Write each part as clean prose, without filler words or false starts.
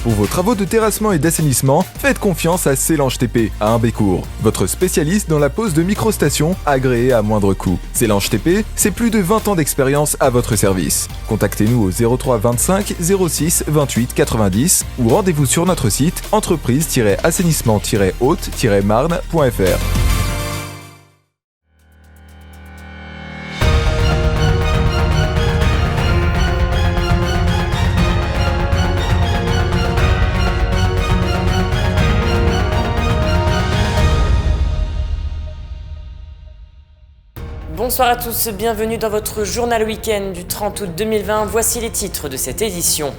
Pour vos travaux de terrassement et d'assainissement, faites confiance à Célange TP, à Humbécourt, votre spécialiste dans la pose de microstations agréées à moindre coût. Célange TP, c'est plus de 20 ans d'expérience à votre service. Contactez-nous au 03 25 06 28 90 ou rendez-vous sur notre site entreprise-assainissement-haute-marne.fr. Bonsoir à tous, bienvenue dans votre journal week-end du 30 août 2020. Voici les titres de cette édition.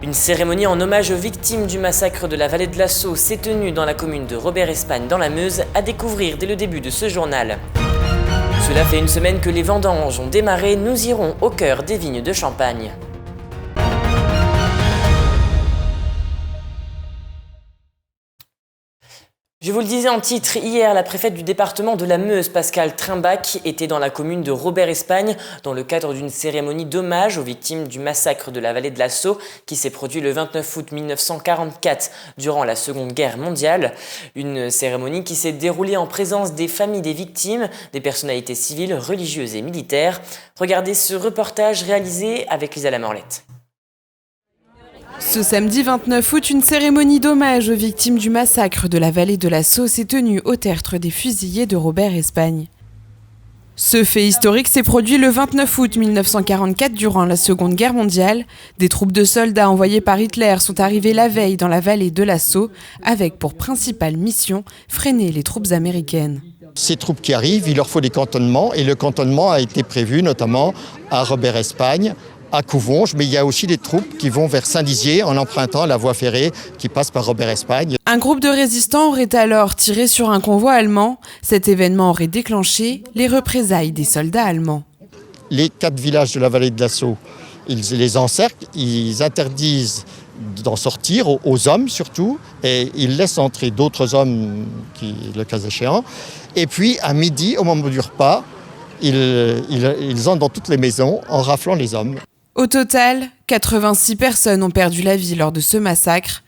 Une cérémonie en hommage aux victimes du massacre de la vallée de la Saulx s'est tenue dans la commune de Robert-Espagne dans la Meuse, à découvrir dès le début de ce journal. Cela fait une semaine que les vendanges ont démarré, nous irons au cœur des vignes de Champagne. Je vous le disais en titre, hier, la préfète du département de la Meuse, Pascale Trimbach, était dans la commune de Robert-Espagne dans le cadre d'une cérémonie d'hommage aux victimes du massacre de la vallée de la Saulx qui s'est produit le 29 août 1944 durant la Seconde Guerre mondiale. Une cérémonie qui s'est déroulée en présence des familles des victimes, des personnalités civiles, religieuses et militaires. Regardez ce reportage réalisé avec Lisa Lamorlette. Ce samedi 29 août, une cérémonie d'hommage aux victimes du massacre de la vallée de la Saulx s'est tenue au tertre des fusillés de Robert-Espagne. Ce fait historique s'est produit le 29 août 1944 durant la Seconde Guerre mondiale. Des troupes de soldats envoyées par Hitler sont arrivées la veille dans la vallée de la Saulx avec pour principale mission freiner les troupes américaines. Ces troupes qui arrivent, il leur faut des cantonnements et le cantonnement a été prévu notamment à Robert-Espagne, à Couvonges, mais il y a aussi des troupes qui vont vers Saint-Dizier en empruntant la voie ferrée qui passe par Robert-Espagne. Un groupe de résistants aurait alors tiré sur un convoi allemand. Cet événement aurait déclenché les représailles des soldats allemands. Les 4 villages de la vallée de la Saulx, ils les encerclent, ils interdisent d'en sortir aux hommes surtout, et ils laissent entrer d'autres hommes, le cas échéant. Et puis à midi, au moment du repas, ils entrent dans toutes les maisons en raflant les hommes. Au total, 86 personnes ont perdu la vie lors de ce massacre.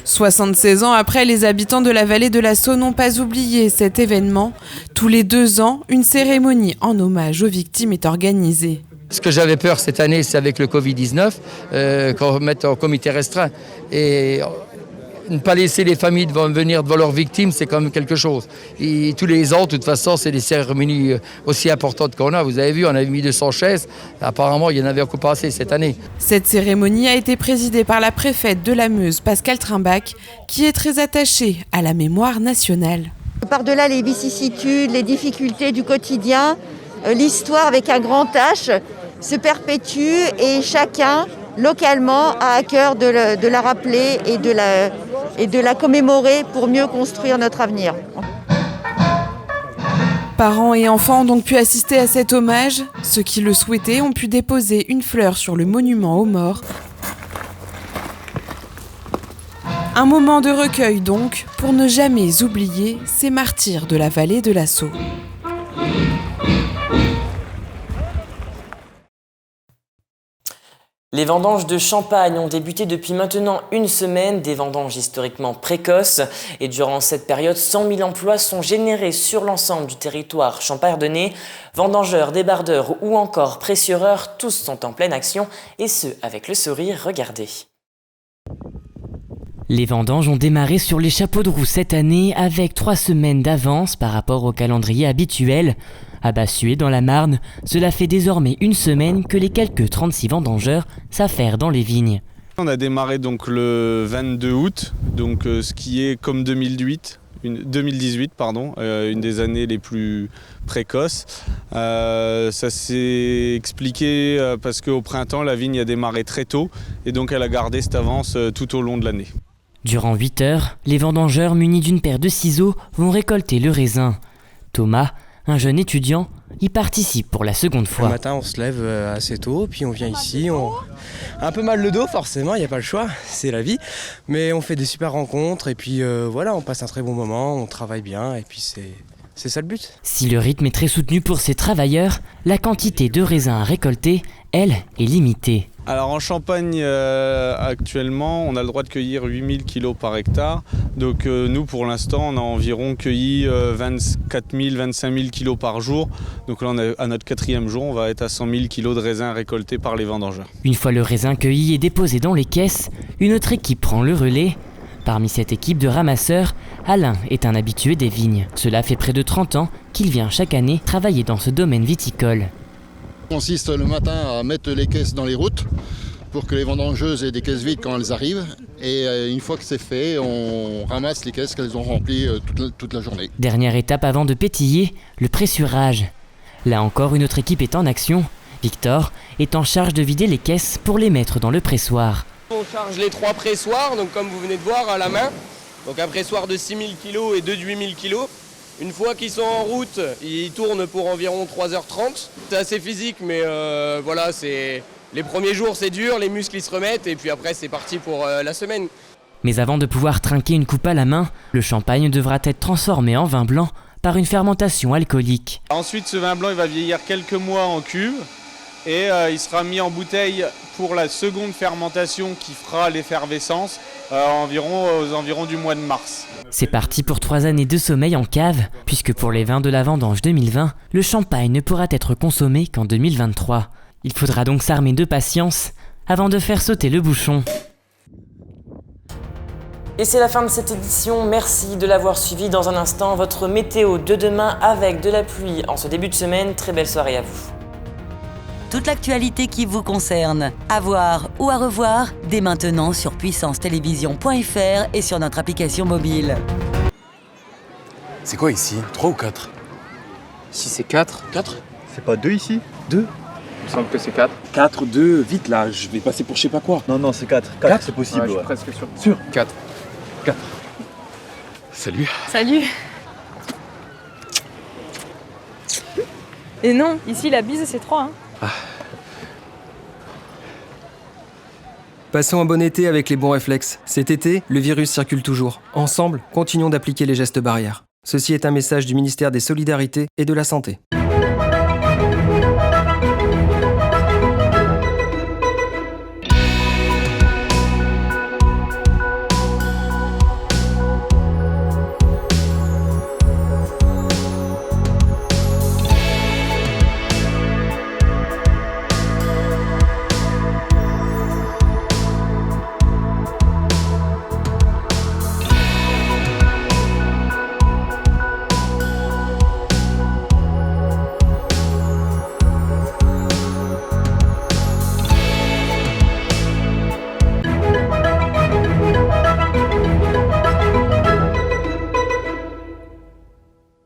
76 ans après, les habitants de la vallée de la Saulx n'ont pas oublié cet événement. Tous les 2 ans, une cérémonie en hommage aux victimes est organisée. Ce que j'avais peur cette année, c'est avec le Covid-19, qu'on mette en comité restreint. Et ne pas laisser les familles venir devant leurs victimes, c'est quand même quelque chose. Et tous les ans, de toute façon, c'est des cérémonies aussi importantes qu'on a. Vous avez vu, on avait mis 200 chaises. Apparemment, il y en avait encore pas assez cette année. Cette cérémonie a été présidée par la préfète de la Meuse, Pascale Trimbach, qui est très attachée à la mémoire nationale. Par-delà les vicissitudes, les difficultés du quotidien, l'histoire avec un grand H se perpétue et chacun, localement, a à cœur de la rappeler et de la commémorer pour mieux construire notre avenir. Parents et enfants ont donc pu assister à cet hommage. Ceux qui le souhaitaient ont pu déposer une fleur sur le monument aux morts. Un moment de recueil donc, pour ne jamais oublier ces martyrs de la vallée de la Saulx. Les vendanges de Champagne ont débuté depuis maintenant une semaine, des vendanges historiquement précoces. Et durant cette période, 100 000 emplois sont générés sur l'ensemble du territoire champardonnais. Vendangeurs, débardeurs ou encore pressureurs, tous sont en pleine action, et ce, avec le sourire, regardez. Les vendanges ont démarré sur les chapeaux de roue cette année avec 3 semaines d'avance par rapport au calendrier habituel. À Bassuet, dans la Marne, cela fait désormais une semaine que les quelques 36 vendangeurs s'affairent dans les vignes. On a démarré donc le 22 août, donc ce qui est comme 2018, une des années les plus précoces. Ça s'est expliqué parce qu'au printemps, la vigne a démarré très tôt et donc elle a gardé cette avance tout au long de l'année. Durant 8 heures, les vendangeurs munis d'une paire de ciseaux vont récolter le raisin. Thomas, un jeune étudiant, y participe pour la seconde fois. Le matin, on se lève assez tôt, puis on vient ici. Un peu mal le dos, forcément, il n'y a pas le choix, c'est la vie. Mais on fait des super rencontres, et puis voilà, on passe un très bon moment, on travaille bien, et puis c'est ça le but. Si le rythme est très soutenu pour ces travailleurs, la quantité de raisins à récolter elle, est limitée. Alors en Champagne, actuellement, on a le droit de cueillir 8000 kg par hectare. Donc nous, pour l'instant, on a environ cueilli 24 000, 25 000 kg par jour. Donc là, on est à notre 4e jour, on va être à 100 000 kg de raisins récoltés par les vendangeurs. Une fois le raisin cueilli et déposé dans les caisses, une autre équipe prend le relais. Parmi cette équipe de ramasseurs, Alain est un habitué des vignes. Cela fait près de 30 ans qu'il vient chaque année travailler dans ce domaine viticole. Consiste le matin à mettre les caisses dans les routes pour que les vendangeuses aient des caisses vides quand elles arrivent. Et une fois que c'est fait, on ramasse les caisses qu'elles ont remplies toute la journée. Dernière étape avant de pétiller, le pressurage. Là encore, une autre équipe est en action. Victor est en charge de vider les caisses pour les mettre dans le pressoir. On charge les 3 pressoirs, donc comme vous venez de voir à la main. Donc un pressoir de 6000 kg et deux de 8000 kg. Une fois qu'ils sont en route, ils tournent pour environ 3h30. C'est assez physique, mais voilà, les premiers jours c'est dur, les muscles ils se remettent et puis après c'est parti pour la semaine. Mais avant de pouvoir trinquer une coupe à la main, le champagne devra être transformé en vin blanc par une fermentation alcoolique. Ensuite, ce vin blanc il va vieillir quelques mois en cuve et il sera mis en bouteille pour la seconde fermentation qui fera l'effervescence aux environs du mois de mars. C'est parti pour 3 années de sommeil en cave, puisque pour les vins de la vendange 2020, le champagne ne pourra être consommé qu'en 2023. Il faudra donc s'armer de patience avant de faire sauter le bouchon. Et c'est la fin de cette édition, merci de l'avoir suivi. Dans un instant, votre météo de demain avec de la pluie en ce début de semaine. Très belle soirée à vous. Toute l'actualité qui vous concerne, à voir ou à revoir, dès maintenant sur puissancetélévision.fr et sur notre application mobile. C'est quoi ici? 3 ou 4? Si c'est 4. 4? C'est pas 2 ici? 2? Il me semble que c'est 4. 4, 2, vite là, je vais passer pour je sais pas quoi. Non, c'est 4. 4, c'est possible. Ouais, je suis presque sûr. Sûr? 4. 4. Salut. Salut. Et non, ici la bise c'est 3. Passons un bon été avec les bons réflexes. Cet été, le virus circule toujours. Ensemble, continuons d'appliquer les gestes barrières. Ceci est un message du ministère des Solidarités et de la Santé.